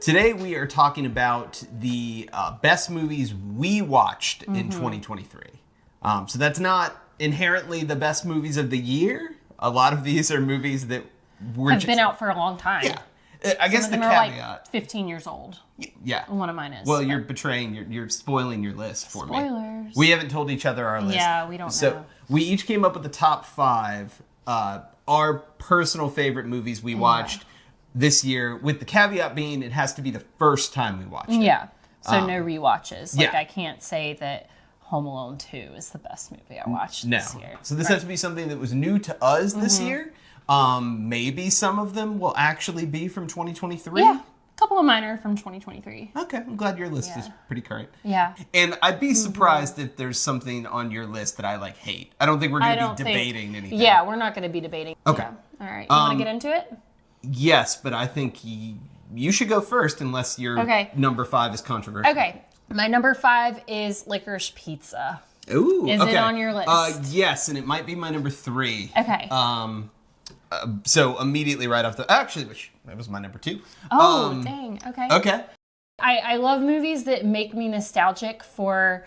Today we are talking about the best movies we watched in 2023. So that's not inherently the best movies of the year. A lot of these are movies that have been out for a long time. Yeah. I guess the Some of them caveat. are like 15 years old. Yeah. One of mine is. Well, you're betraying, you're spoiling your list for me. Spoilers. We haven't told each other our list. Yeah, we don't know. So we each came up with the top 5, our personal favorite movies we watched this year, with the caveat being it has to be the first time we watched it. Yeah. So no rewatches. Like, yeah. I can't say that Home Alone 2 is the best movie I watched this year. So this has to be something that was new to us this year. Maybe some of them will actually be from 2023. Yeah. A couple of mine are from 2023. Okay, I'm glad your list is pretty current. Yeah. And I'd be surprised if there's something on your list that I hate. I don't think we're going to be debating anything. Yeah, we're not going to be debating. Okay. Yeah. All right. You want to get into it? Yes, but I think you should go first unless your number 5 is controversial. Okay. My number 5 is Licorice Pizza. Ooh, Is it on your list? Yes, and it might be my number 3. Okay. So immediately right off the... Actually, that was my number 2. Oh, dang. Okay. Okay. I love movies that make me nostalgic for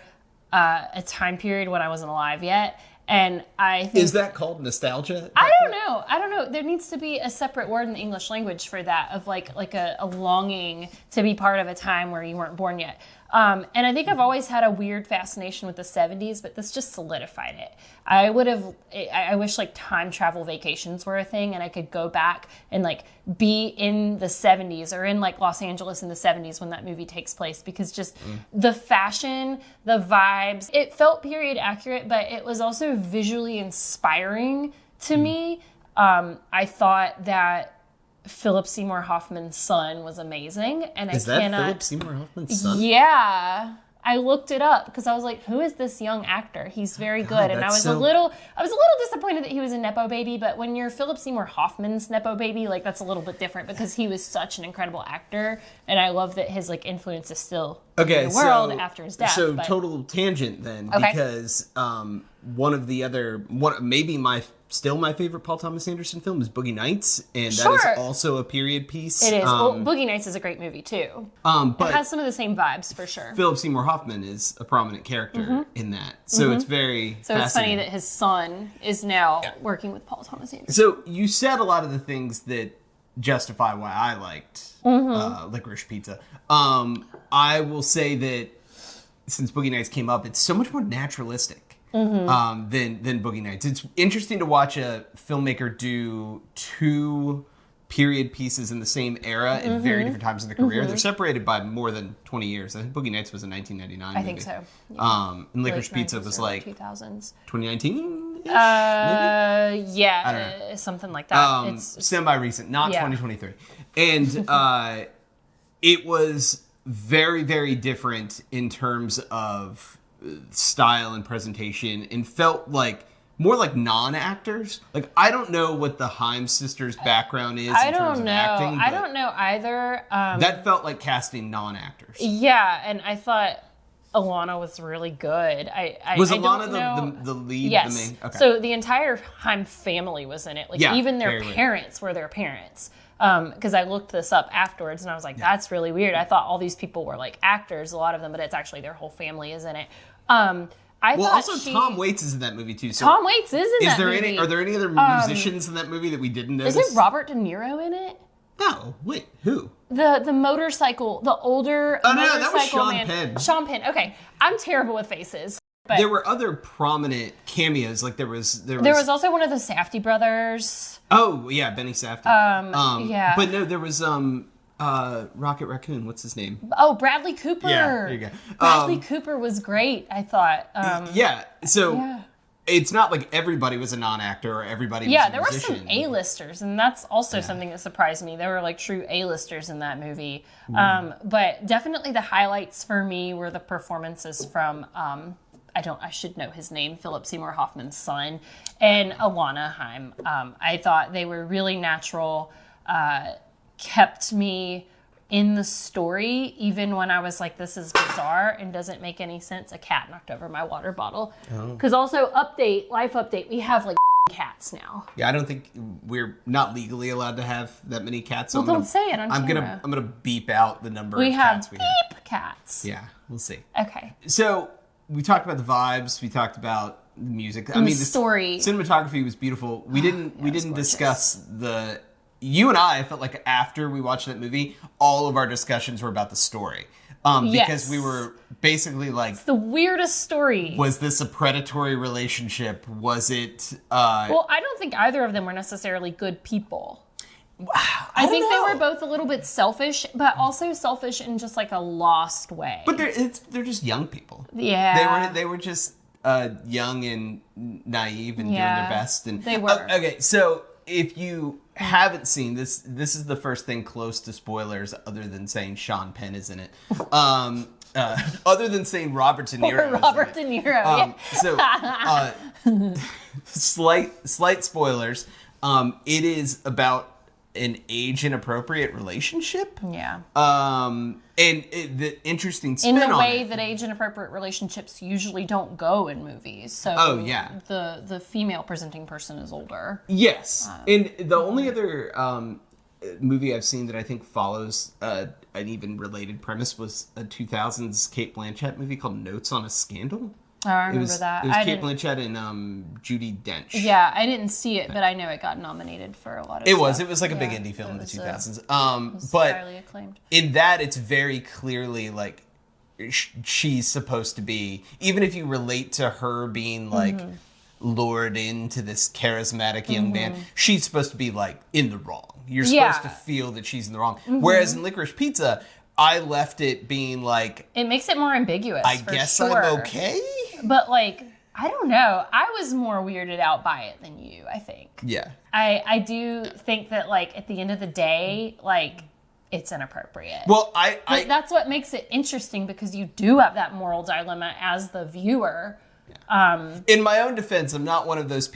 a time period when I wasn't alive yet. And I think... Is that called nostalgia? I don't know. There needs to be a separate word in the English language for that, of like a longing to be part of a time where you weren't born yet. And I think I've always had a weird fascination with the 70s, but this just solidified it. I wish like time travel vacations were a thing and I could go back and like be in the 70s or in like Los Angeles in the 70s when that movie takes place, because just the fashion, the vibes, it felt period accurate, but it was also visually inspiring to me. I thought that Philip Seymour Hoffman's son was amazing, and Is that Philip Seymour Hoffman's son? Yeah, I looked it up because I was like, "Who is this young actor? He's very good." And I was a little disappointed that he was a nepo baby. But when you're Philip Seymour Hoffman's nepo baby, like that's a little bit different because he was such an incredible actor, and I love that his like influence is still in the world after his death. So total tangent then, because one of the other maybe my favorite Paul Thomas Anderson film is Boogie Nights, and that is also a period piece. It is. Boogie Nights is a great movie too. But it has some of the same vibes for sure. Philip Seymour Hoffman is a prominent character in that, so it's very So it's funny that his son is now working with Paul Thomas Anderson. So you said a lot of the things that justify why I liked Licorice Pizza. I will say that since Boogie Nights came up, it's so much more naturalistic. Than Boogie Nights. It's interesting to watch a filmmaker do 2 period pieces in the same era at very different times in their career. They're separated by more than 20 years. I think Boogie Nights was a 1999 movie. I think so. Yeah. And Licorice Pizza was like 2000s. 2019-ish, yeah, something like that. It's semi-recent, not 2023. And it was very, very different in terms of style and presentation, and felt like more like non-actors. Like, I don't know what the Haim sisters' background is in terms of acting. I don't know either. That felt like casting non-actors. Yeah, and I thought Alana was really good. Was Alana the lead? Yes. The main? Okay. So the entire Haim family was in it. Like, even their parents were their parents. Because I looked this up afterwards and I was like, that's really weird. I thought all these people were like actors, a lot of them, but it's actually their whole family is in it. Tom Waits is in that movie too. So Tom Waits is in that movie. Are there any other musicians in that movie that we didn't notice? Isn't Robert De Niro in it? No, wait, who? The motorcycle, the older motorcycle that was Sean man. Penn. Sean Penn. Okay, I'm terrible with faces. But there were other prominent cameos. Like there was also one of the Safdie brothers. Oh yeah, Benny Safdie. Yeah. But no, there was Rocket Raccoon. What's his name? Oh, Bradley Cooper. Yeah, there you go. Bradley Cooper was great, I thought. It's not like everybody was a non-actor or everybody was a musician. Yeah, there were some A-listers, and that's also something that surprised me. There were like true A-listers in that movie. But definitely the highlights for me were the performances from I should know his name, Philip Seymour Hoffman's son, and Alana Haim. I thought they were really natural, kept me in the story, even when I was like, this is bizarre and doesn't make any sense. A cat knocked over my water bottle. Because also, life update, we have like cats now. Yeah, I don't think we're not legally allowed to have that many cats. So Well, don't say it on camera. I'm gonna beep out the number We of have cats we beep have. cats. Yeah, we'll see. Okay. So we talked about the vibes. We talked about the music. I mean, the story. Cinematography was beautiful. We didn't discuss the. You and I felt like after we watched that movie, all of our discussions were about the story. Because we were basically like... It's the weirdest story. Was this a predatory relationship? Was it... Well, I don't think either of them were necessarily good people. I think know. they were both a little bit selfish, but also selfish in just like a lost way. But they're just young people. Yeah. They were just young and naive and doing their best. And they were. Okay, so if you haven't seen this is the first thing close to spoilers other than saying Sean Penn is in it. Other than saying Robert De Niro. Or Robert De Niro. So slight spoilers. It is about an age inappropriate relationship. Yeah. And the interesting spin in the on way it, that age inappropriate relationships usually don't go in movies. So the female presenting person is older. Yes. And the only other movie I've seen that I think follows an even related premise was a 2000s Cate Blanchett movie called Notes on a Scandal. Oh, I remember that. It was Cate Blanchett and Judi Dench. Yeah, I didn't see it, but I know it got nominated for a lot of It stuff. was like a big indie film in the 2000s. But highly acclaimed. In that, it's very clearly like she's supposed to be, even if you relate to her being like lured into this charismatic young man, she's supposed to be like in the wrong. You're supposed to feel that she's in the wrong. Whereas in Licorice Pizza, I left it being like... It makes it more ambiguous, I guess I'm okay? But, like, I don't know. I was more weirded out by it than you, I think. Yeah. I do think that, like, at the end of the day, like, it's inappropriate. Well, But that's what makes it interesting, because you do have that moral dilemma as the viewer. In my own defense, I'm not one of those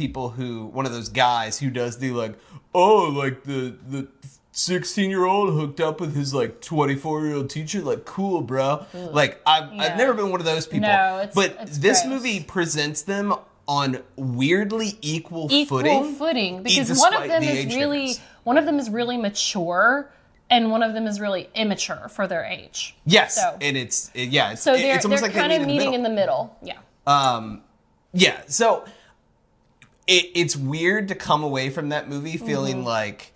guys who does the, like, oh, like, the 16-year-old hooked up with his like 24-year-old teacher, like cool, bro. Like I've never been one of those people. No, it's this movie presents them on weirdly equal footing because one of them is really mature and one of them is really immature for their age. Yes, so, and it's almost they're like kind of meeting in the middle. Yeah. Yeah. So it's weird to come away from that movie feeling like,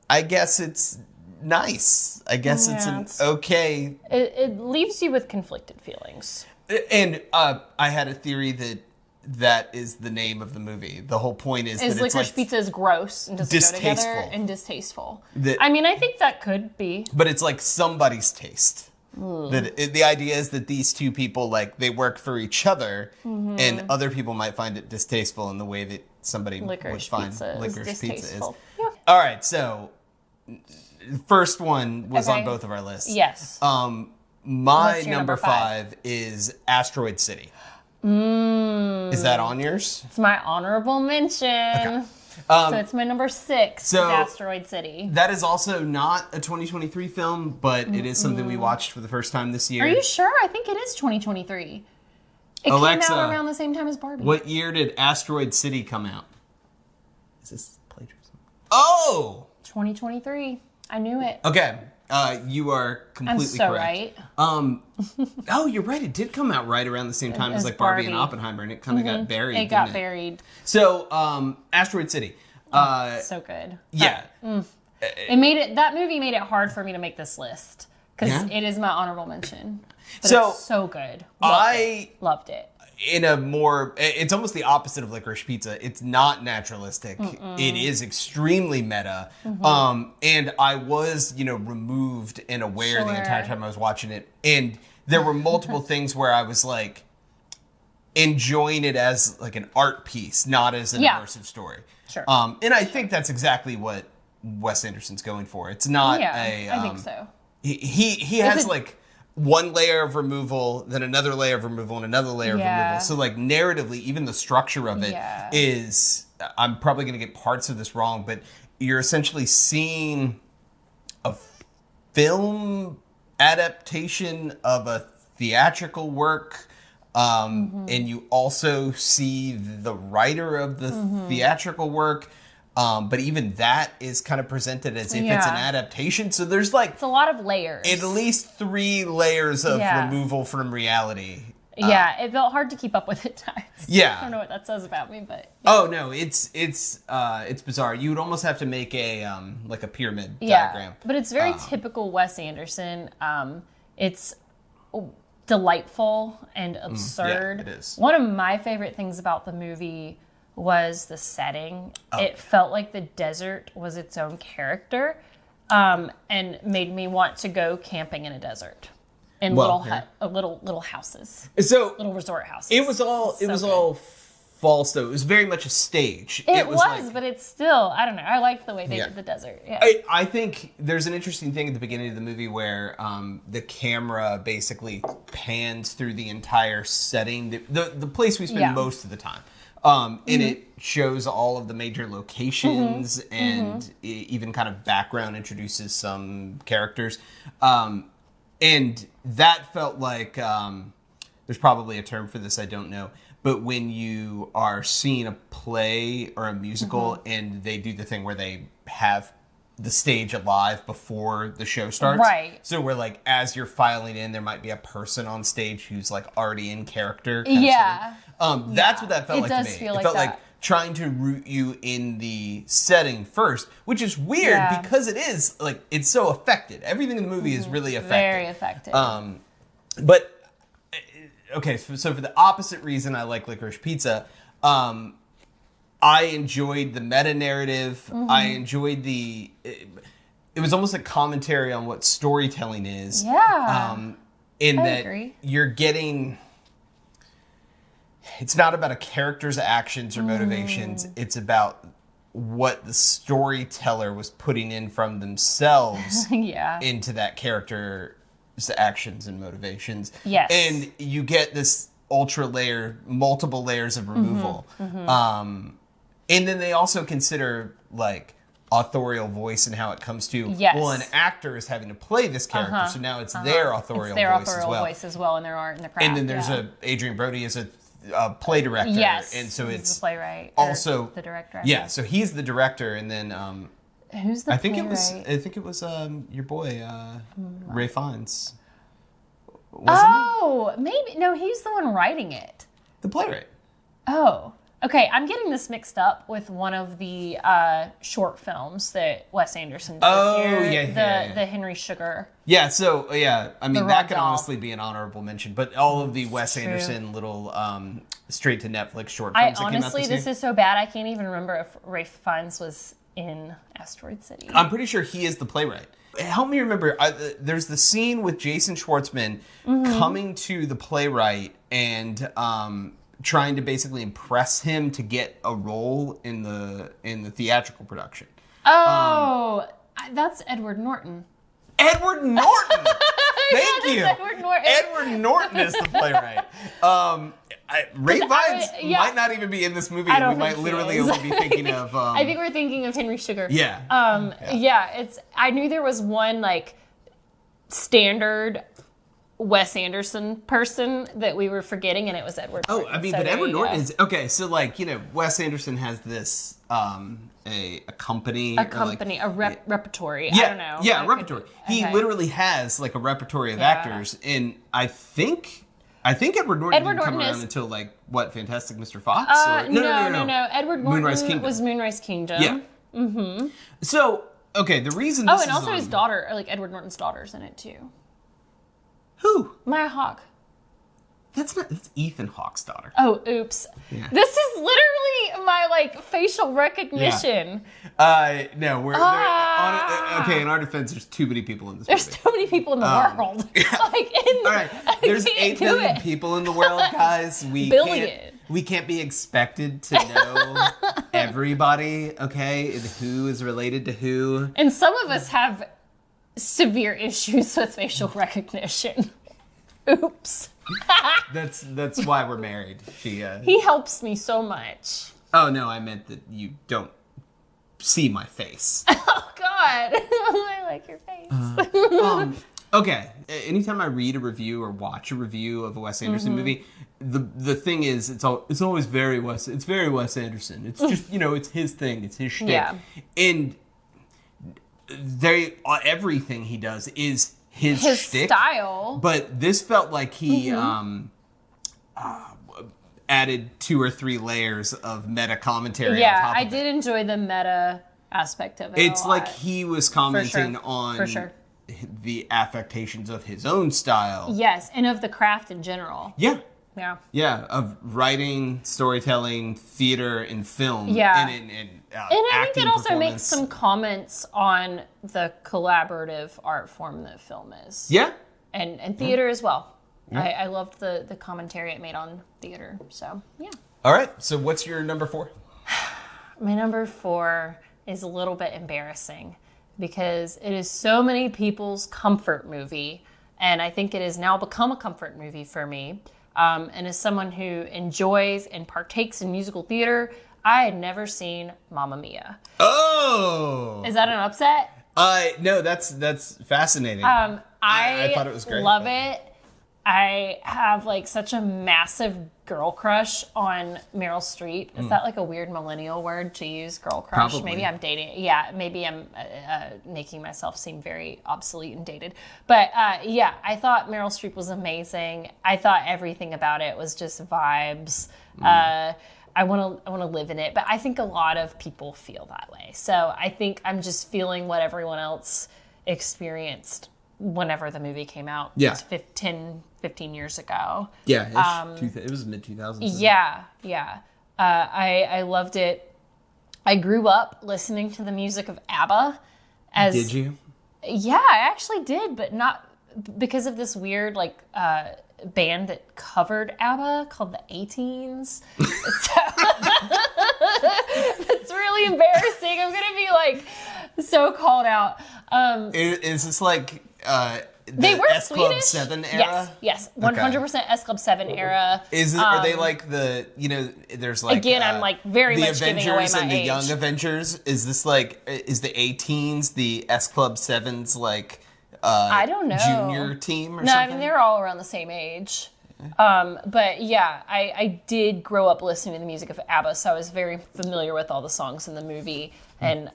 I guess it's nice. I guess it's okay. It leaves you with conflicted feelings. And I had a theory that is the name of the movie. The whole point is that it's Licorice like Pizza is gross and doesn't go together and distasteful. I mean, I think that could be. But it's like somebody's taste. The idea is that these two people, like, they work for each other, and other people might find it distasteful in the way that somebody would find Licorice Pizza is. Yeah. All right, so first one was on both of our lists. Yes. My number 5 is Asteroid City. Is that on yours? It's my honorable mention. Okay. So it's my number 6, so is Asteroid City. That is also not a 2023 film, but it is something we watched for the first time this year. Are you sure? I think it is 2023. It Alexa, came out around the same time as Barbie. What year did Asteroid City come out? Is this plagiarism? Oh! 2023. I knew it. Okay. You are completely correct. right. Oh, you're right. It did come out right around the same time as like Barbie and Oppenheimer, and it kind of got buried. It got buried. So, Asteroid City. So good. Yeah. That movie made it hard for me to make this list because it is my honorable mention. But it's so good. Loved it. It's almost the opposite of Licorice Pizza. It's not naturalistic. It is extremely meta. And I was, removed and aware the entire time I was watching it. And there were multiple things where I was like enjoying it as like an art piece, not as an immersive story. Sure. And I think that's exactly what Wes Anderson's going for. It's not I think so. He has like one layer of removal, then another layer of removal, and another layer of removal. So, like, narratively, even the structure of it is... I'm probably going to get parts of this wrong, but you're essentially seeing a film adaptation of a theatrical work And you also see the writer of the theatrical work. But even that is kind of presented as if it's an adaptation. So there's like... It's a lot of layers. At least 3 layers of removal from reality. Yeah, it felt hard to keep up with at times. Yeah. I don't know what that says about me, but... Oh, no, it's bizarre. You would almost have to make a like a pyramid diagram. But it's very typical Wes Anderson. It's delightful and absurd. Yeah, it is. One of my favorite things about the movie was the setting. It felt like the desert was its own character, and made me want to go camping in a desert. In little houses. So little resort houses. It was all false though. It was very much a stage. It was like, but it's still, I don't know. I like the way they did the desert. Yeah. I think there's an interesting thing at the beginning of the movie where the camera basically pans through the entire setting, the place we spend most of the time. And it shows all of the major locations and even kind of background introduces some characters. And that felt like, there's probably a term for this, I don't know. But when you are seeing a play or a musical and they do the thing where they have the stage alive before the show starts. Right. So where like, as you're filing in, there might be a person on stage who's like already in character. That's what that felt like to me. Feel it like felt that. like trying to root you in the setting first, which is weird because it is like it's so affected. Everything in the movie is really affected. Very affected. But okay, so for the opposite reason, I like Licorice Pizza. I enjoyed the meta narrative. I enjoyed it was almost a commentary on what storytelling is. Yeah. In I that agree. you're getting. It's not about a character's actions or motivations. It's about what the storyteller was putting in from themselves into that character's actions and motivations. Yes. And you get this multiple layers of removal. And then they also consider like authorial voice and how it comes to, well, an actor is having to play this character, so now it's their authorial voice as well. And their art and their craft. And then there's Adrian Brody is a play director. Yes. And so he's it's the playwright. Also the director. Yeah, so he's the director and then who's the I think playwright? it was your boy Ray Fiennes. Maybe no, he's the one writing it. The playwright. Oh. Okay, I'm getting this mixed up with one of the short films that Wes Anderson did this year. The Henry Sugar. Yeah, so I mean that could Dahl. honestly be an honorable mention, but all of the Wes Anderson little straight to Netflix short films that came out this is so bad I can't even remember if Ray Fiennes was in Asteroid City. I'm pretty sure he is the playwright. Help me remember. There's the scene with Jason Schwartzman coming to the playwright and trying to basically impress him to get a role in the theatrical production. That's Edward Norton. Edward Norton. Thank you. Edward Norton. Edward Norton is the playwright. Ray Fiennes might not even be in this movie. We might literally only be thinking of. I think we're thinking of Henry Sugar. Yeah. I knew there was one like standard Wes Anderson person that we were forgetting, and it was Edward Norton. I mean, but Edward Norton is okay. So, like, Wes Anderson has this a company, repertory. Yeah, I don't know. Yeah, repertory. He literally has like a repertory of actors, and I think Edward Norton didn't come around until like what, Fantastic Mr. Fox? No. Edward Norton was Moonrise Kingdom. Yeah. Mm-hmm. So okay, the reason. This and also his daughter, like Edward Norton's daughter's in it too. Who? Maya Hawke. That's Ethan Hawke's daughter. Oh, oops. Yeah. This is literally my like facial recognition. Yeah. No, we're okay. In our defense, there's too many people in this movie. There's too many people in the world. Like all right, there's 8 billion people in the world, guys. We can't be expected to know everybody. Okay, and who is related to who. And some of us have severe issues with facial recognition. Oops. That's why we're married. He helps me so much. Oh no, I meant that you don't see my face. Oh God, I like your face. Okay, anytime I read a review or watch a review of a Wes Anderson movie, the thing is, it's always very Wes. It's very Wes Anderson. It's just it's his thing. It's his shtick. Yeah. And everything he does is his shtick. Style. But this felt like he added 2 or 3 layers of meta commentary. Yeah, on top of I did enjoy the meta aspect of it. It's like he was commenting on the affectations of his own style. Yes, and of the craft in general. Yeah. Yeah. Yeah, of writing, storytelling, theater, and film. Yeah. And I think it also makes some comments on the collaborative art form that film is. Yeah. And theater as well. Yeah. I loved the commentary it made on theater. So, yeah. All right. So what's your number 4? My number 4 is a little bit embarrassing because it is so many people's comfort movie. And I think it has now become a comfort movie for me. And as someone who enjoys and partakes in musical theater, I had never seen Mamma Mia. Oh! Is that an upset? No, that's fascinating. I thought it was great. Love it. I have like such a massive girl crush on Meryl Streep. Is that like a weird millennial word to use, girl crush? Probably. Maybe I'm dating. Yeah, maybe I'm making myself seem very obsolete and dated. But yeah, I thought Meryl Streep was amazing. I thought everything about it was just vibes. I want to live in it, but I think a lot of people feel that way. So I think I'm just feeling what everyone else experienced whenever the movie came out. Yeah. 15 years ago. Yeah, it was mid-2000s. Yeah. I loved it. I grew up listening to the music of ABBA. Did you? Yeah, I actually did, but not because of this weird band that covered ABBA called the A-Teens. It's really embarrassing. I'm gonna be so called out. Is this like they were S Club Swedish? 7 era? Yes, 100% S Club 7 era. Are they like there's like again? I'm very the much Avengers giving away my and the age. Young Avengers. Is this is the A-Teens the S Club 7's I don't know, junior team or no, something? I mean they're all around the same age. But yeah, I did grow up listening to the music of ABBA, so I was very familiar with all the songs in the movie. And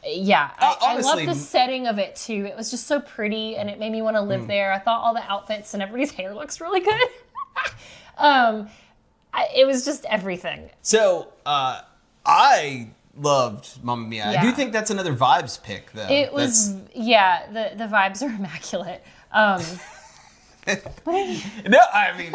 yeah, I love the setting of it too. It was just so pretty, and it made me want to live there. I thought all the outfits and everybody's hair looks really good. It was just everything. So I loved Mamma Mia. Yeah. I do think that's another vibes pick, though. It was, the vibes are immaculate. No, I mean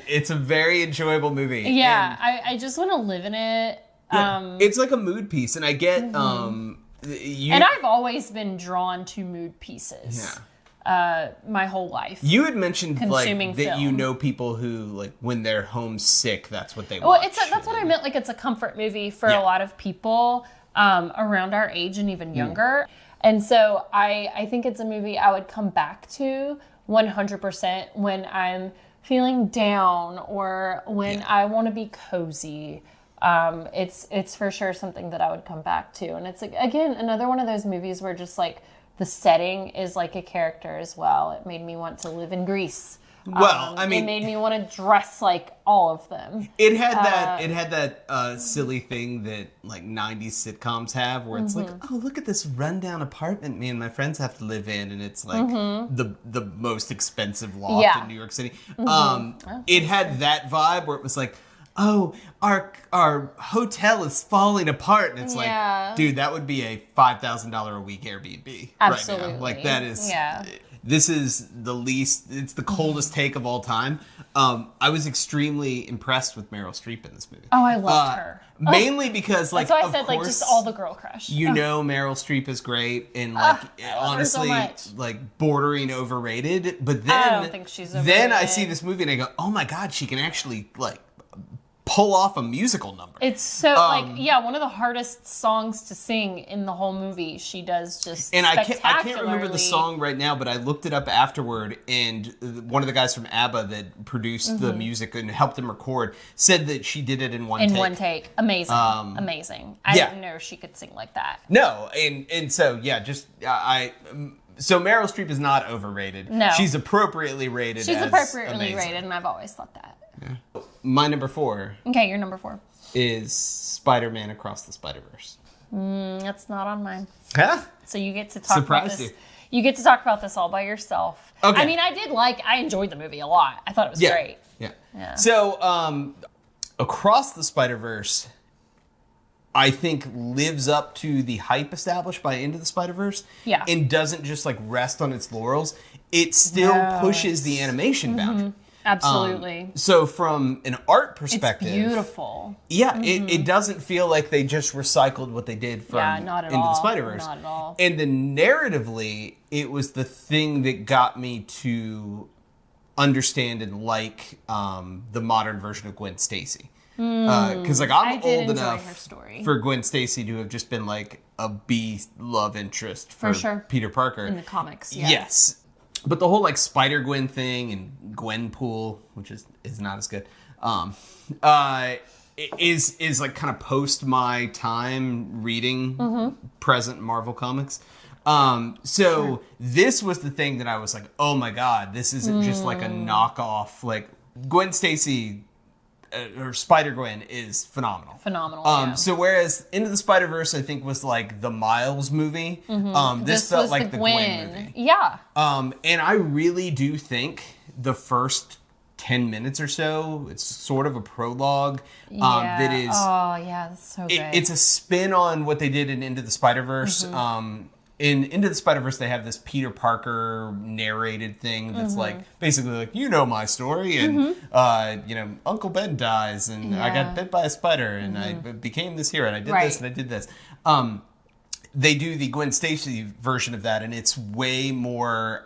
it's a very enjoyable movie. Yeah, I just want to live in it. Yeah, it's like a mood piece, and I get and I've always been drawn to mood pieces. Yeah. My whole life. You had mentioned consuming that film. You know people who when they're homesick, that's what they watch. Well, that's what I meant. It's a comfort movie for a lot of people around our age and even younger. And so I think it's a movie I would come back to 100% when I'm feeling down or when I want to be cozy. It's for sure something that I would come back to. And it's again another one of those movies where just the setting is like a character as well. It made me want to live in Greece. Well, I mean, it made me want to dress like all of them. It had that silly thing that 90s sitcoms have, where it's oh, look at this rundown apartment me and my friends have to live in, and it's the most expensive loft in New York City. It had that vibe where it was oh, our hotel is falling apart, and it's dude, that would be a $5,000 a week Airbnb. Absolutely. Right now. That is. Yeah. This is it's the coldest take of all time. I was extremely impressed with Meryl Streep in this movie. Oh, I loved her. Mainly because, that's why I said, just all the girl crush. Meryl Streep is great and, honestly, so bordering overrated. But then, I don't think she's overrated. Then I see this movie and I go, oh my God, she can actually, pull off a musical number. It's so one of the hardest songs to sing in the whole movie. She does just and I can't remember the song right now, but I looked it up afterward, and one of the guys from ABBA that produced the music and helped them record said that she did it in one take. Amazing. Amazing. I didn't know she could sing like that. No, and so just So Meryl Streep is not overrated. No. She's appropriately rated. She's as appropriately amazing. rated, and I've always thought that. Yeah. My number 4 Okay, your number 4. is Spider-Man Across the Spider-Verse. That's not on mine. Huh? So you get to talk about Surprised this. you. You get to talk about this all by yourself. Okay. I mean, I enjoyed the movie a lot. I thought it was great. Yeah. So, Across the Spider-Verse, I think lives up to the hype established by Into the Spider-Verse. Yeah. And doesn't just like rest on its laurels. It still pushes the animation boundary. Absolutely. So from an art perspective, It's beautiful. yeah, it doesn't feel like they just recycled what they did from not at Into the all. Spider-Verse. Not at all. And then narratively, it was the thing that got me to understand and like the modern version of Gwen Stacy. Because like I'm did old enjoy enough her story. for Gwen Stacy to have just been like a B love interest for sure. Peter Parker. In the comics, yeah. Yes. But the whole like Spider-Gwen thing and Gwenpool, which is not as good, is like kind of post my time reading present Marvel comics. So this was the thing that I was like, oh my God, this isn't just like a knockoff. Like Gwen Stacy or Spider-Gwen is phenomenal. Phenomenal. So whereas Into the Spider-Verse, I think, was like the Miles movie, this felt was like the Gwen movie. Yeah. And I really do think the first 10 minutes or so, it's sort of a prologue that is... Oh, yeah, that's so good. It's a spin on what they did in Into the Spider-Verse. In Into the Spider-Verse, they have this Peter Parker narrated thing that's like, basically like, you know my story, and, Uncle Ben dies, and I got bit by a spider, and I became this hero, and I did this, and I did this. They do the Gwen Stacy version of that, and it's way more...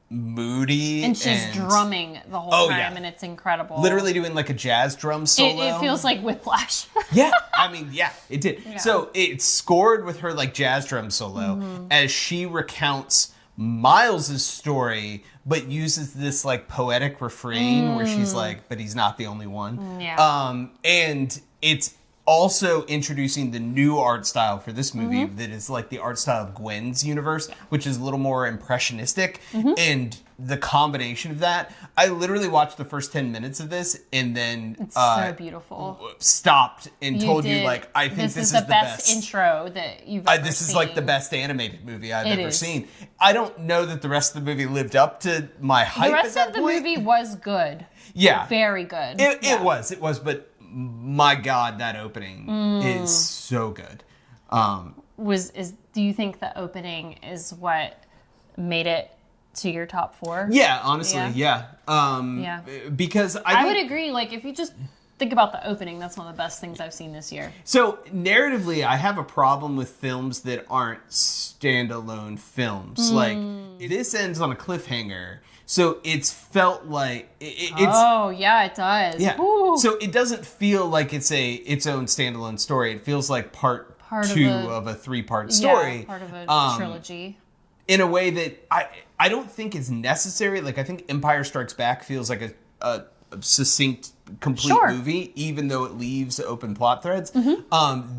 moody, and she's drumming the whole time, and it's incredible. Literally doing like a jazz drum solo. It feels like Whiplash. Yeah, I mean, yeah, it did. Yeah. So it's scored with her like jazz drum solo as she recounts Miles's story, but uses this like poetic refrain where she's like, "But he's not the only one." Yeah. And it's also introducing the new art style for this movie that is like the art style of Gwen's universe, which is a little more impressionistic. And the combination of that, I literally watched the first 10 minutes of this and then it's so beautiful. Stopped and told you like, I think this is the best intro that you've ever this seen. is like the best animated movie I've ever seen. I don't know that the rest of the movie lived up to my hype. The rest of the movie was good. Yeah. Very good. It was, but my God, that opening is so good. Do you think the opening is what made it to your top 4? Yeah, honestly, yeah. Because I would agree. Like, if you just think about the opening, that's one of the best things I've seen this year. So, narratively, I have a problem with films that aren't standalone films. Like, this ends on a cliffhanger. So it's felt like it's. Oh yeah, it does. Yeah. Ooh. So it doesn't feel like it's its own standalone story. It feels like part 2 of a 3-part story. Yeah, part of a trilogy. In a way that I don't think is necessary. Like I think Empire Strikes Back feels like a succinct, complete movie, even though it leaves open plot threads.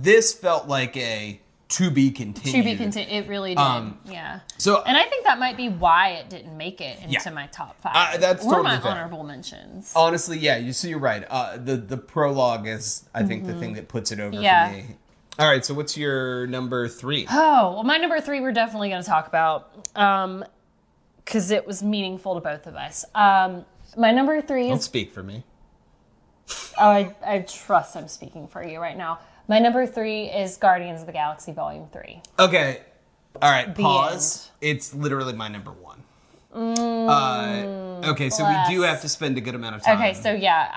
This felt like a to be continued. It really did. Yeah. So, and I think that might be why it didn't make it into my top 5. That's or totally my fair. honorable mentions. Honestly, yeah. You're right. The prologue is, I think, the thing that puts it over for me. All right. So, what's your number 3? Oh, well, my number 3 we're definitely going to talk about because it was meaningful to both of us. My number 3 is. Don't speak for me. Oh, I trust I'm speaking for you right now. My number 3 is Guardians of the Galaxy Volume 3. Okay. All right. The Pause. end. It's literally my number 1. Okay, so we do have to spend a good amount of time. Okay, so yeah,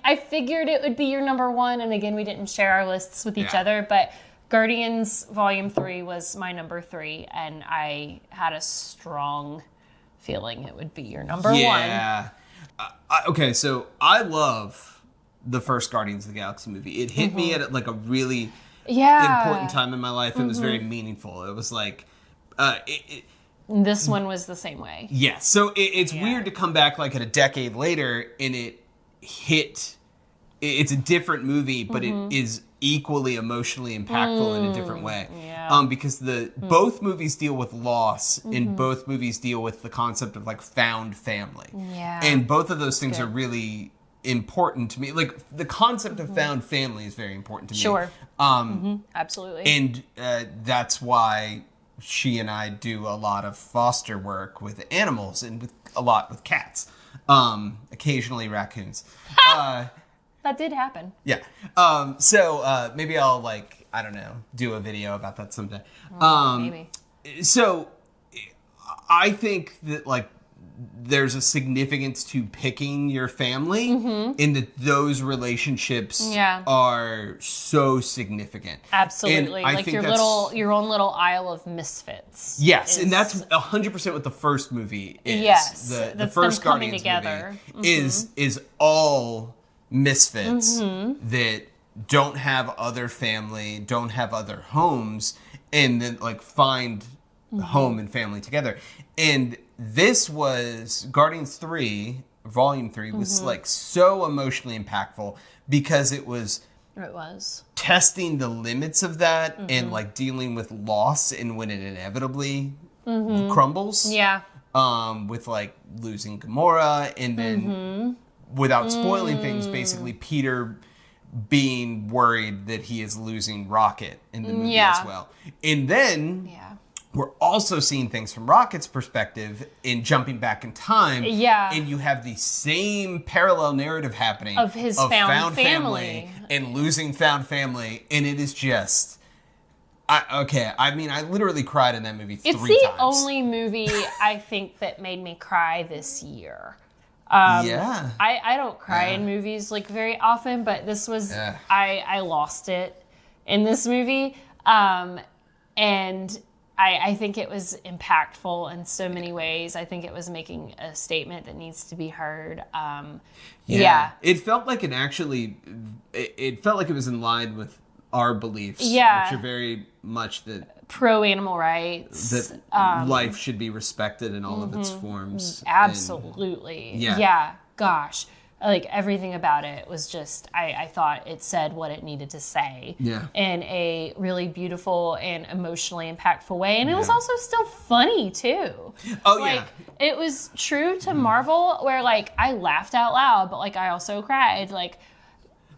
I figured it would be your number 1, and again, we didn't share our lists with each other, but Guardians Volume 3 was my number 3, and I had a strong feeling it would be your number 1. Yeah. Okay, so I love the first Guardians of the Galaxy movie. It hit me at like a really important time in my life. It was very meaningful. It was like this one was the same way. Yeah. So it's weird to come back like at a decade later and it hit. It's a different movie, but it is equally emotionally impactful in a different way. Yeah. Because both movies deal with loss, and both movies deal with the concept of like found family. Yeah. And both of those things good. are really important to me. Like the concept of found family is very important to me. Sure. Absolutely. And that's why she and I do a lot of foster work with animals and a lot with cats. Occasionally raccoons. That did happen. Yeah. So maybe I'll like, I don't know, do a video about that someday. Maybe. So I think that like there's a significance to picking your family in that those relationships are so significant. Absolutely. And I like think your own little Isle of Misfits. Yes, and that's 100% what the first movie is. Yes. The first them coming Guardians together. movie is all misfits that don't have other family, don't have other homes, and then like find home and family together. And this was Guardians 3, Volume 3 was like so emotionally impactful because it was testing the limits of that and like dealing with loss and when it inevitably crumbles. Yeah. With like losing Gamora and then without spoiling things, basically Peter being worried that he is losing Rocket in the movie as well. And then we're also seeing things from Rocket's perspective in jumping back in time. Yeah. And you have the same parallel narrative happening of his found family and losing found family. And it is just... I literally cried in that movie 3 times. It's the only movie I think that made me cry this year. I don't cry in movies like very often, but this was I lost it in this movie, and I think it was impactful in so many ways. I think it was making a statement that needs to be heard. It felt like it felt like it was in line with our beliefs, which are very much that pro animal rights, that life should be respected in all of its forms. Absolutely. Gosh, like everything about it was just I thought it said what it needed to say in a really beautiful and emotionally impactful way, and it was also still funny too. It was true to Marvel where like I laughed out loud, but like I also cried. Like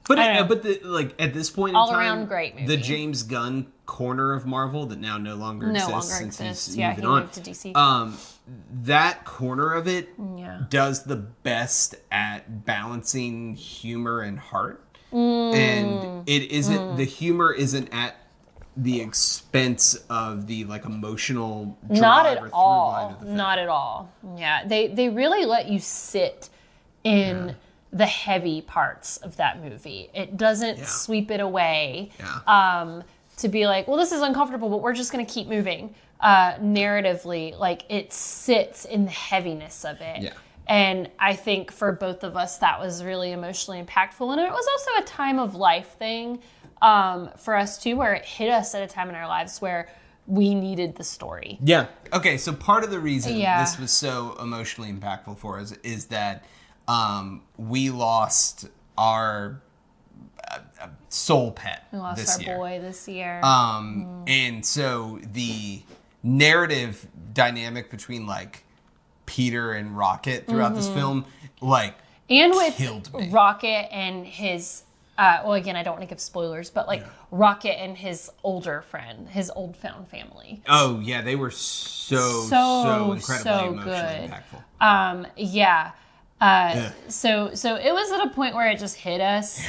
But at this point in all time, around great movie. The James Gunn corner of Marvel that now no longer exists since he's moved he on. moved to DC. That corner of it does the best at balancing humor and heart, and it isn't the humor isn't at the expense of the like emotional drive Not at or all. through line of the film. Not at all. Yeah, they really let you sit in the heavy parts of that movie. It doesn't sweep it away to be like, well, this is uncomfortable, but we're just going to keep moving. Narratively, like it sits in the heaviness of it. Yeah. And I think for both of us, that was really emotionally impactful. And it was also a time of life thing for us too, where it hit us at a time in our lives where we needed the story. Yeah. Okay, so part of the reason this was so emotionally impactful for us is that we lost our soul pet. We lost our boy this year. And so the narrative dynamic between like Peter and Rocket throughout this film, like, and with killed me. Rocket and his, well, again, I don't want to give spoilers, but like Rocket and his older friend, his old found family. Oh yeah, they were so incredibly emotionally impactful. So it was at a point where it just hit us,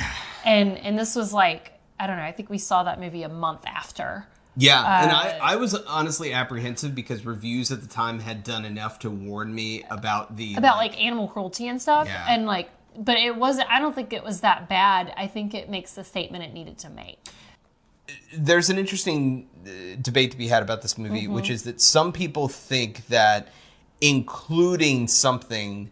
and this was like, I don't know, I think we saw that movie a month after. Yeah, and I was honestly apprehensive because reviews at the time had done enough to warn me about like animal cruelty and stuff, and like, but it wasn't. I don't think it was that bad. I think it makes the statement it needed to make. There's an interesting debate to be had about this movie, which is that some people think that including something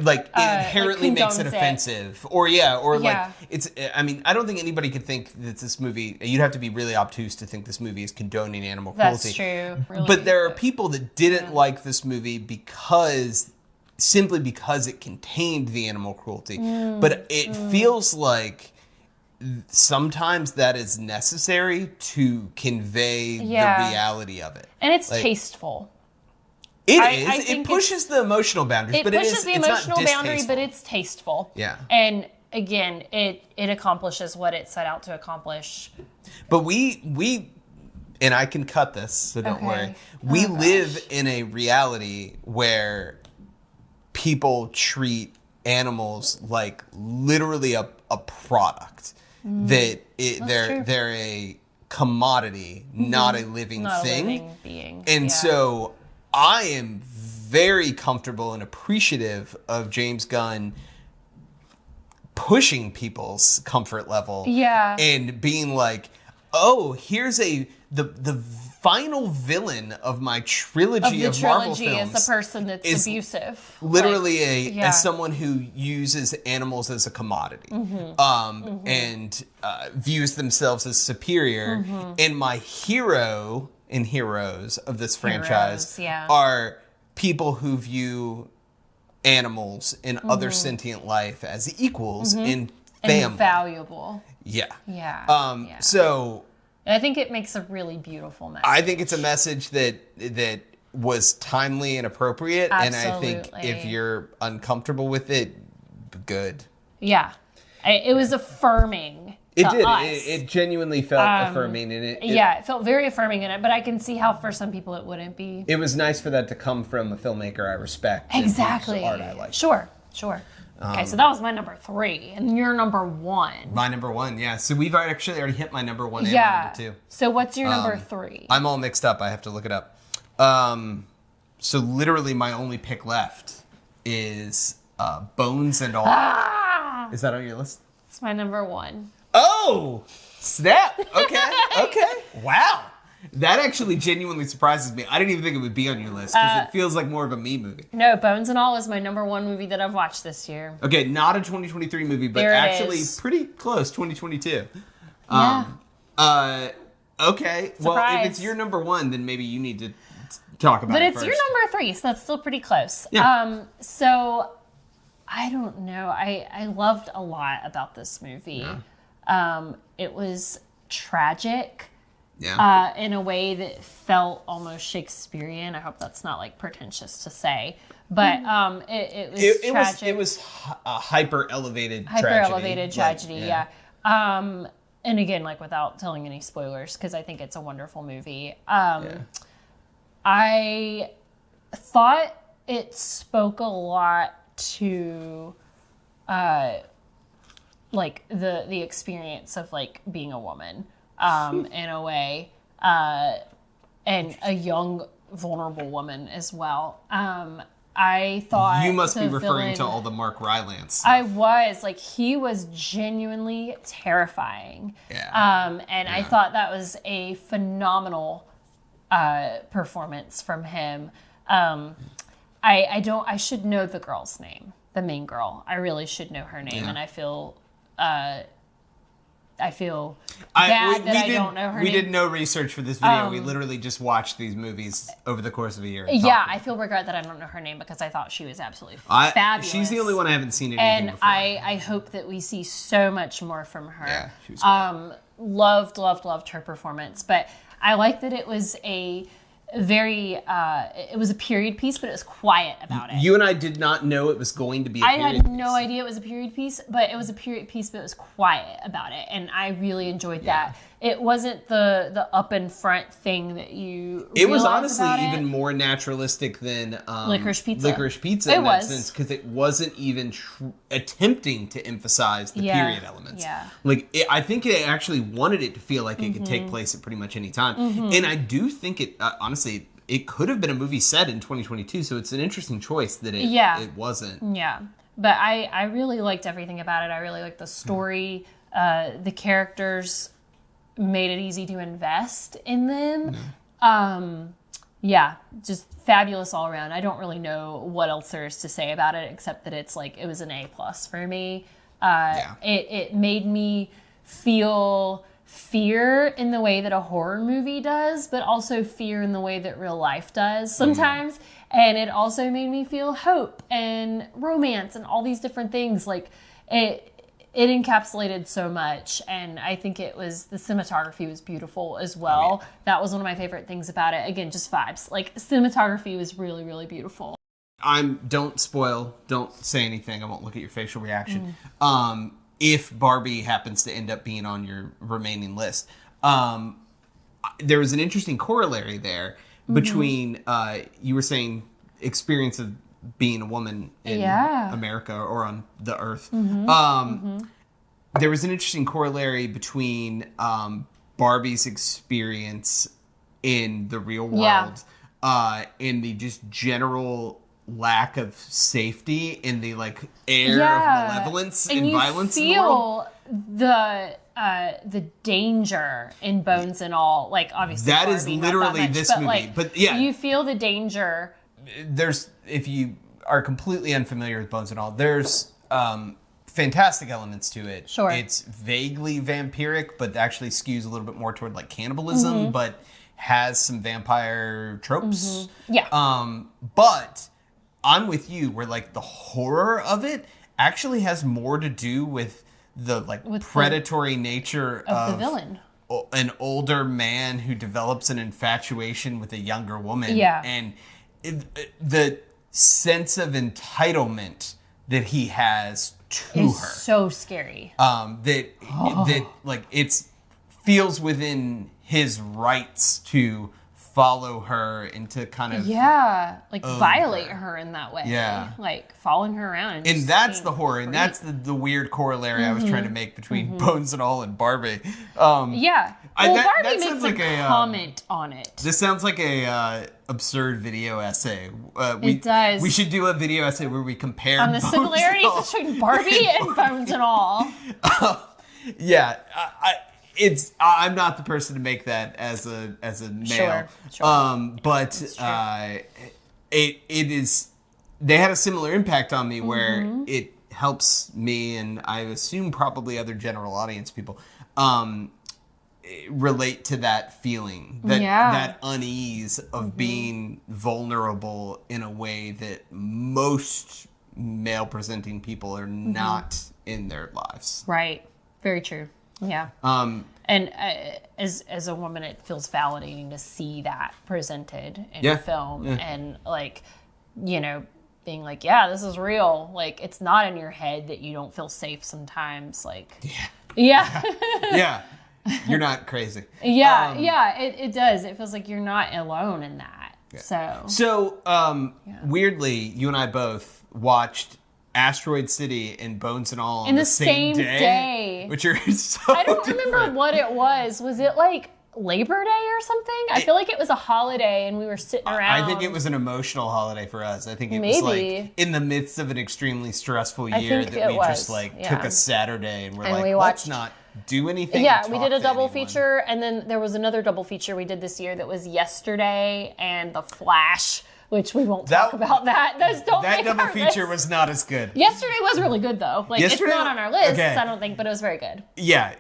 like inherently makes it offensive, like it's. I mean, I don't think anybody could think that this movie. You'd have to be really obtuse to think this movie is condoning animal cruelty. That's true. Really, but there are people that didn't like this movie simply because it contained the animal cruelty. But it feels like sometimes that is necessary to convey the reality of it. And it's tasteful. It pushes the emotional boundaries, but pushes the emotional boundary, but it's tasteful. Yeah. And again, it accomplishes what it set out to accomplish. But we and I can cut this, so don't worry. We live in a reality where people treat animals like literally a product. They're a commodity, not a living thing. A living being. And so I am very comfortable and appreciative of James Gunn pushing people's comfort level. Yeah. And being like, oh, here's the final villain of my trilogy of Marvel films is a person that's abusive. Literally as someone who uses animals as a commodity. And views themselves as superior. And my hero and heroes of this franchise are people who view animals and other sentient life as equals and family. And valuable. Yeah. So I think it makes a really beautiful message. I think it's a message that was timely and appropriate. Absolutely. And I think if you're uncomfortable with it, good. Yeah. It was affirming. It did. Us. It genuinely felt affirming. And it felt very affirming in it, but I can see how for some people it wouldn't be. It was nice for that to come from a filmmaker I respect. Exactly. And art I like. Sure. Okay, so that was my number 3, and your number 1. My number 1, yeah. So we've actually already hit my number 1 and my number 2. So what's your number 3? I'm all mixed up. I have to look it up. So literally my only pick left is Bones and All. Is that on your list? It's my number 1. Oh, snap. Okay. Wow. That actually genuinely surprises me. I didn't even think it would be on your list because it feels like more of a me movie. No, Bones and All is my number 1 movie that I've watched this year. Okay, not a 2023 movie, but actually pretty close, 2022. Yeah. Okay. Surprise. Well, if it's your number 1, then maybe you need to talk about it first. But it's your number 3, so that's still pretty close. Yeah. So I don't know. I loved a lot about this movie. Yeah. It was tragic. Yeah. In a way that felt almost Shakespearean. I hope that's not like pretentious to say, but it was tragic. It was a hyper elevated tragedy. Yeah. And again, like without telling any spoilers, because I think it's a wonderful movie. I thought it spoke a lot to like the experience of like being a woman. In a way, and a young, vulnerable woman as well. I thought you must be referring to all the Mark Rylance. I was like, he was genuinely terrifying. Yeah. And I thought that was a phenomenal performance from him. I should know the girl's name, the main girl. I really should know her name, and I feel bad I don't know her name. We did no research for this video. We literally just watched these movies over the course of a year. Yeah, I feel regret that I don't know her name because I thought she was absolutely fabulous. She's the only one I haven't seen anything before. And I hope that we see so much more from her. Yeah, she was great. Loved her performance. But I like that it was a very it was a period piece, but it was quiet about it. You and I did not know it was going to be a period piece. I had no idea it was a period piece, but it was a period piece, but it was quiet about it, and I really enjoyed that. It wasn't the up and front thing that you It was honestly even more naturalistic than Licorice Pizza. In that sense, because it wasn't even attempting to emphasize the period elements. Yeah. Like, I think it actually wanted it to feel like it could take place at pretty much any time. And I do think it, honestly, it could have been a movie set in 2022, so it's an interesting choice that it wasn't. Yeah. But I really liked everything about it. I really liked the story. The characters made it easy to invest in them. Just fabulous all around. I don't really know what else there is to say about it except that it's like it was an A+ for me. It made me feel fear in the way that a horror movie does, but also fear in the way that real life does sometimes. And it also made me feel hope and romance and all these different things. Like it encapsulated so much, and I think the cinematography was beautiful as well. Oh, yeah. That was one of my favorite things about it. Again, just vibes. Like, cinematography was really, really beautiful. Don't spoil, don't say anything. I won't look at your facial reaction. If Barbie happens to end up being on your remaining list. There was an interesting corollary there between, you were saying, experience of being a woman in America or on the earth. There was an interesting corollary between Barbie's experience in the real world in the just general lack of safety in the like air of malevolence and violence in the world. The danger in Bones and All, like obviously that Barbie, is literally this movie, like, but yeah, you feel the danger. If you are completely unfamiliar with Bones and All, there's fantastic elements to it. Sure, it's vaguely vampiric, but actually skews a little bit more toward like cannibalism, but has some vampire tropes. But I'm with you, where like the horror of it actually has more to do with the predatory nature of the villain. An older man who develops an infatuation with a younger woman. And the sense of entitlement that he has to her. So scary. That like it feels within his rights to follow her and to kind of violate her in that way, like following her around, and that's the horror, and that's the weird corollary I was trying to make between Bones and All and Barbie. Barbie makes a comment on it. This sounds like a absurd video essay. It does. We should do a video essay where we compare on the similarities between Barbie and Bones and All. I'm not the person to make that as a male. Sure. But it is. They had a similar impact on me where it helps me, and I assume probably other general audience people relate to that feeling, that unease of being vulnerable in a way that most male presenting people are not in their lives. Right. Very true. Yeah. And as a woman, it feels validating to see that presented in a film and like, being like, this is real. Like, it's not in your head that you don't feel safe sometimes. Like, you're not crazy. It does. It feels like you're not alone in that. Yeah. So weirdly, you and I both watched Asteroid City and Bones and All on the same day. Which are so I don't different. remember what it was. Was it like Labor Day or something? I feel like it was a holiday and we were sitting around. I think it was an emotional holiday for us. I think it was like in the midst of an extremely stressful year that we just took a Saturday and we're let's not do anything. Yeah, we did a double feature, and then there was another double feature we did this year that was Yesterday and The Flash, which we won't talk about that. That double feature was not as good. Yesterday was really good, though. Like, it's not on our list, I don't think, but it was very good. Yeah.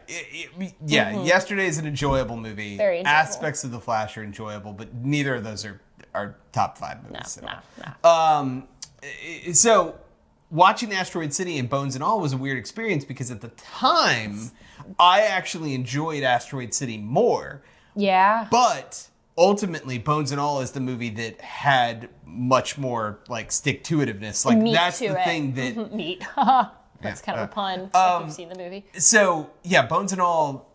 Yesterday is an enjoyable movie. Very enjoyable. Aspects of The Flash are enjoyable, but neither of those are top 5 movies. No. So, watching Asteroid City and Bones and All was a weird experience because at the time, I actually enjoyed Asteroid City more. Yeah. But ultimately, Bones and All is the movie that had much more like stick-to-itiveness. Like meat that's to the it. thing that meat. That's kind of a pun if you've seen the movie. So Bones and All,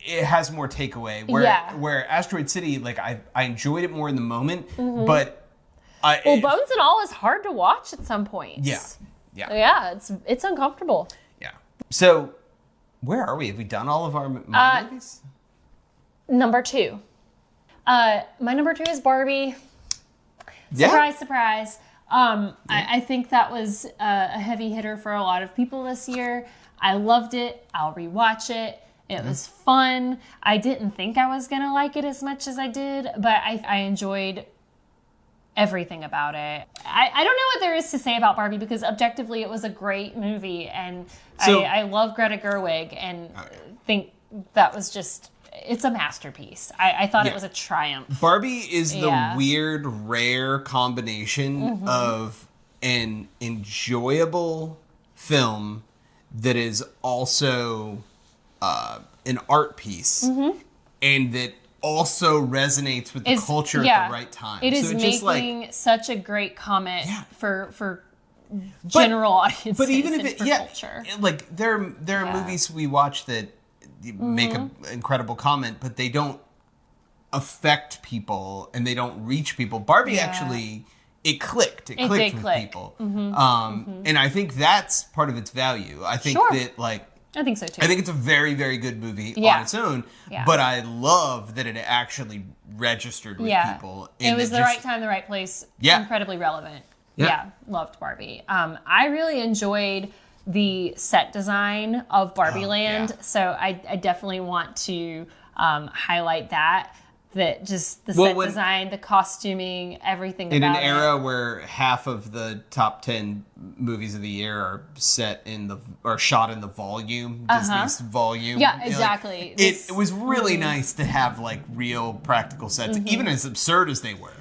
it has more takeaway. Where Asteroid City, like I enjoyed it more in the moment, but Bones and All is hard to watch at some point. Yeah, it's uncomfortable. Yeah. So where are we? Have we done all of our movies? Number 2. My number 2 is Barbie. Surprise, surprise. I think that was a heavy hitter for a lot of people this year. I loved it. I'll rewatch it. It was fun. I didn't think I was going to like it as much as I did, but I enjoyed everything about it. I don't know what there is to say about Barbie because objectively it was a great movie, and I love Greta Gerwig and think that was just... It's a masterpiece. I thought it was a triumph. Barbie is the weird, rare combination of an enjoyable film that is also an art piece, and that also resonates with the culture at the right time. It is making such a great comment for general audiences. But even if culture. Like there are movies we watch that make an incredible comment, but they don't affect people and they don't reach people. Barbie actually, it clicked. It clicked with people. And I think that's part of its value. I think that I think so too. I think it's a very, very good movie on its own, but I love that it actually registered with people. It was the right time, the right place. Incredibly relevant. Yeah, loved Barbie. I really enjoyed the set design of Barbie Land, so I definitely want to highlight that. That just the set design, the costuming, everything about it. In an era where half of the top 10 movies of the year are shot in the volume, Disney's volume. Yeah, exactly. It was really nice to have like real practical sets, even as absurd as they were.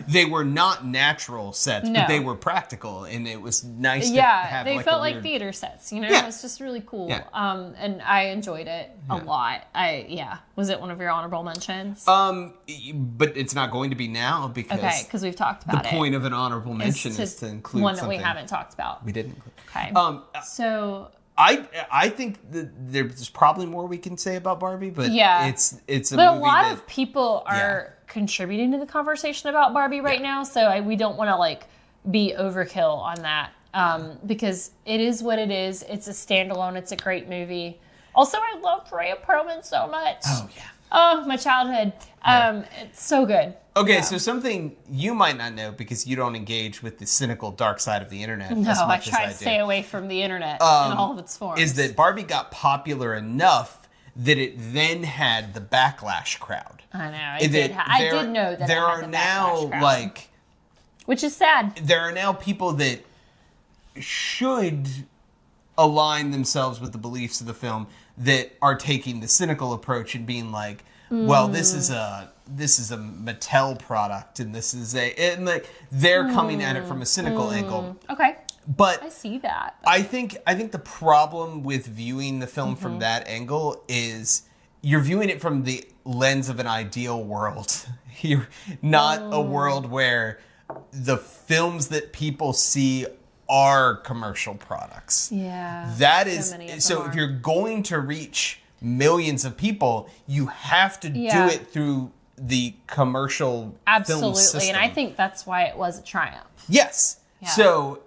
They were not natural sets, but they were practical, and it was nice to have they felt like theater sets, you know? It was just really cool. And I enjoyed it a lot. Was it one of your honorable mentions? But it's not going to be now because we've talked about it. The point of an honorable mention is to include one that something we haven't talked about. We didn't include. Okay. So I think that there's probably more we can say about Barbie, but it's a but movie a lot of people are contributing to the conversation about Barbie right now, so we don't want to be overkill on that because it is what it is. It's a standalone. It's a great movie. Also, I loved Rhea Perlman so much. Oh yeah. Oh, my childhood. It's so good. Okay, so something you might not know because you don't engage with the cynical dark side of the internet No, as much I try as to stay away from the internet in all of its forms. Is that Barbie got popular enough that it then had the backlash crowd. I know. I did know that there are now which is sad. There are now people that should align themselves with the beliefs of the film that are taking the cynical approach and being like, well, this is a Mattel product, and they're coming at it from a cynical angle. Okay. But I see that. I think the problem with viewing the film from that angle is you're viewing it from the lens of an ideal world. You're not a world where the films that people see are commercial products. Yeah. That is so if you're going to reach millions of people, you have to do it through the commercial film system. And I think that's why it was a triumph. Yes. Yeah. So,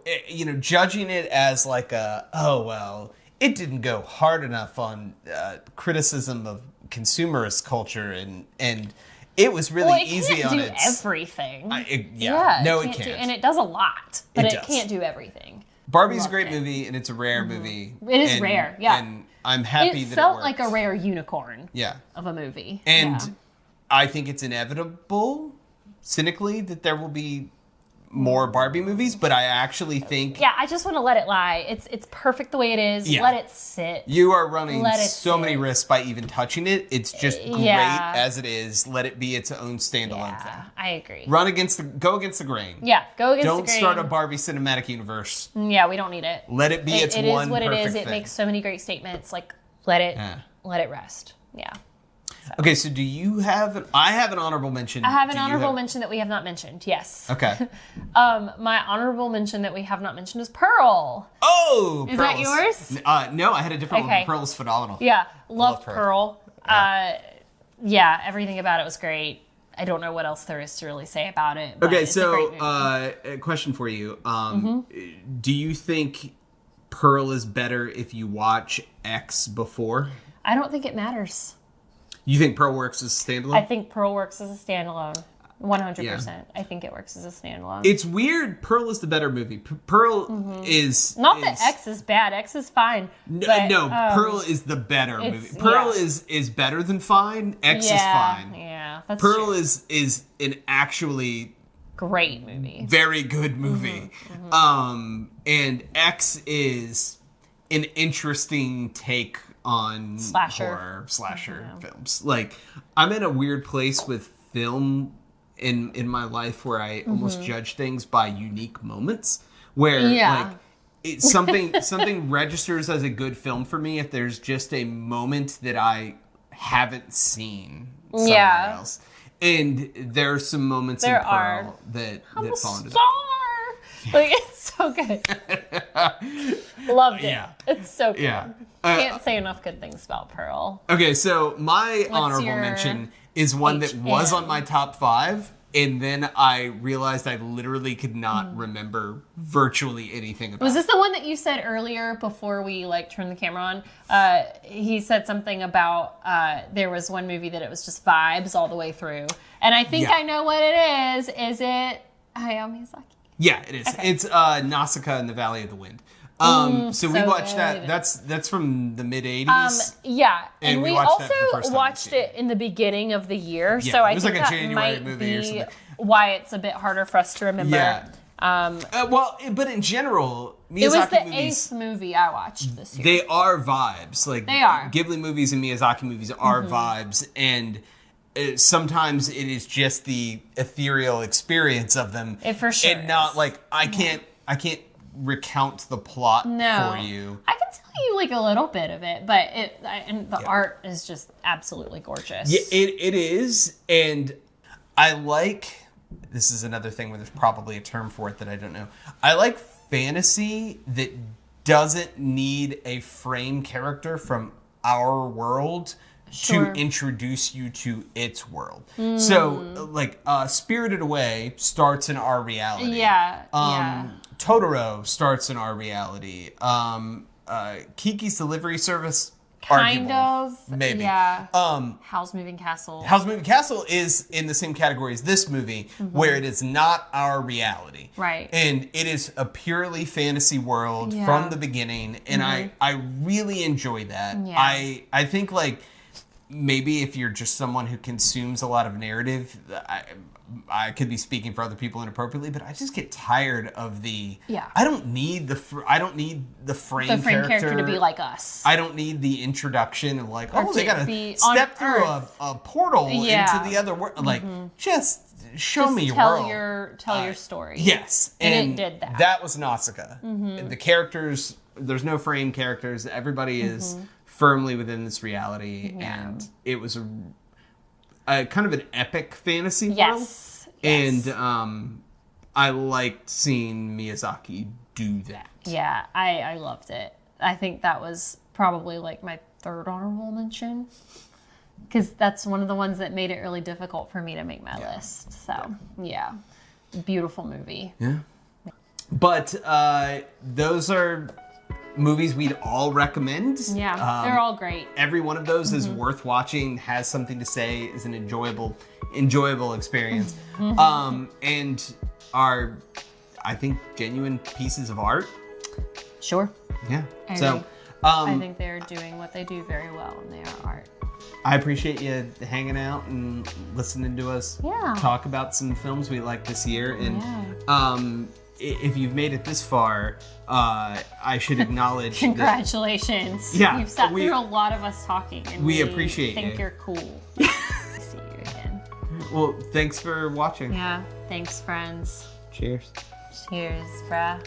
judging it as it didn't go hard enough on criticism of consumerist culture and it was really easy on it. It can't do everything. It can't. And it does a lot, but it can't do everything. Barbie's a great movie, and it's a rare movie. It is rare, yeah. And I'm happy that it worked. It felt like a rare unicorn of a movie. And I think it's inevitable, cynically, that there will be more Barbie movies, but I actually think... Yeah, I just want to let it lie. It's perfect the way it is. Yeah. Let it sit. You are running so many risks by even touching it. It's just great as it is. Let it be its own standalone thing. I agree. Go against the grain. Yeah, go against the grain. Don't start a Barbie cinematic universe. Yeah, we don't need it. Let it be its one perfect thing. It is what it is. It makes so many great statements. Let it rest. Yeah. So. Okay, so do you have... I have an honorable mention. I have an honorable mention that we have not mentioned, yes. Okay. My honorable mention that we have not mentioned is Pearl. Oh, Is that yours? No, I had a different one. Pearl is phenomenal. Yeah, loved Pearl. Everything about it was great. I don't know what else there is to really say about it. But okay, it's a great movie. A question for you. Do you think Pearl is better if you watch X before? I don't think it matters. You think Pearl works as a standalone? I think Pearl works as a standalone. 100%. Yeah. I think it works as a standalone. It's weird. Pearl is the better movie. Pearl is... Not that X is bad. X is fine. Pearl is the better movie. Pearl is better than fine. X is fine. Yeah, that's Pearl true. is an actually... great movie. Very good movie. And X is an interesting take on horror slasher films. Like, I'm in a weird place with film in my life where I almost judge things by unique moments. Where like something registers as a good film for me if there's just a moment that I haven't seen somewhere else. And there are some moments in Pearl that fall into that. Like, it's so good. Loved it. Yeah. It's so good. Yeah. Can't say enough good things about Pearl. Okay, so my honorable mention is one that was on my top 5. And then I realized I literally could not remember virtually anything about it. Was this the one that you said earlier before we turned the camera on? He said something about there was one movie that it was just vibes all the way through. And I think I know what it is. Is it Hayao Miyazaki? Yeah, it is. Okay. It's Nausicaä in the Valley of the Wind. So we watched that. That's from the mid 80s. Yeah, and we also watched it in the beginning of the year. Yeah, so I think that January might be why it's a bit harder for us to remember. Yeah. But in general, Miyazaki it was the movies, 8th movie I watched this year. They are vibes. Like they are. Ghibli movies and Miyazaki movies are vibes, and sometimes it is just the ethereal experience of them. It for sure. And not like I can't recount the plot for you. I can tell you a little bit of it, but the art is just absolutely gorgeous. Yeah, it is, and I like. This is another thing where there's probably a term for it that I don't know. I like fantasy that doesn't need a frame character from our world to introduce you to its world. So, Spirited Away starts in our reality. Yeah. Totoro starts in our reality. Kiki's Delivery Service, kind of, maybe. Yeah. Howl's Moving Castle. Howl's Moving Castle is in the same category as this movie, where it is not our reality. Right. And it is a purely fantasy world from the beginning, and I really enjoy that. Yeah. I think maybe if you're just someone who consumes a lot of narrative, I could be speaking for other people inappropriately, but I just get tired of the. Yeah. I don't need the frame character to be like us. I don't need the introduction of they gotta step through a portal into the other world. Just show me your world. Tell your story. Yes, and it did that. That was Nausicaä. The characters, there's no frame characters. Everybody is firmly within this reality, and it was a kind of an epic fantasy world. Yes. And I liked seeing Miyazaki do that. Yeah, I loved it. I think that was probably my third honorable mention, because that's one of the ones that made it really difficult for me to make my list. So, beautiful movie. Yeah. But those are movies we'd all recommend. Yeah, they're all great. Every one of those is worth watching, has something to say, is an enjoyable experience. And are, I think, genuine pieces of art. Sure. Yeah. I think they're doing what they do very well, and they are art. I appreciate you hanging out and listening to us talk about some films we liked this year. And if you've made it this far, I should acknowledge congratulations. You've sat through a lot of us talking, and we appreciate you. Think you're cool. See you again. Well, thanks for watching. Yeah, thanks, friends. Cheers. Cheers, bruh.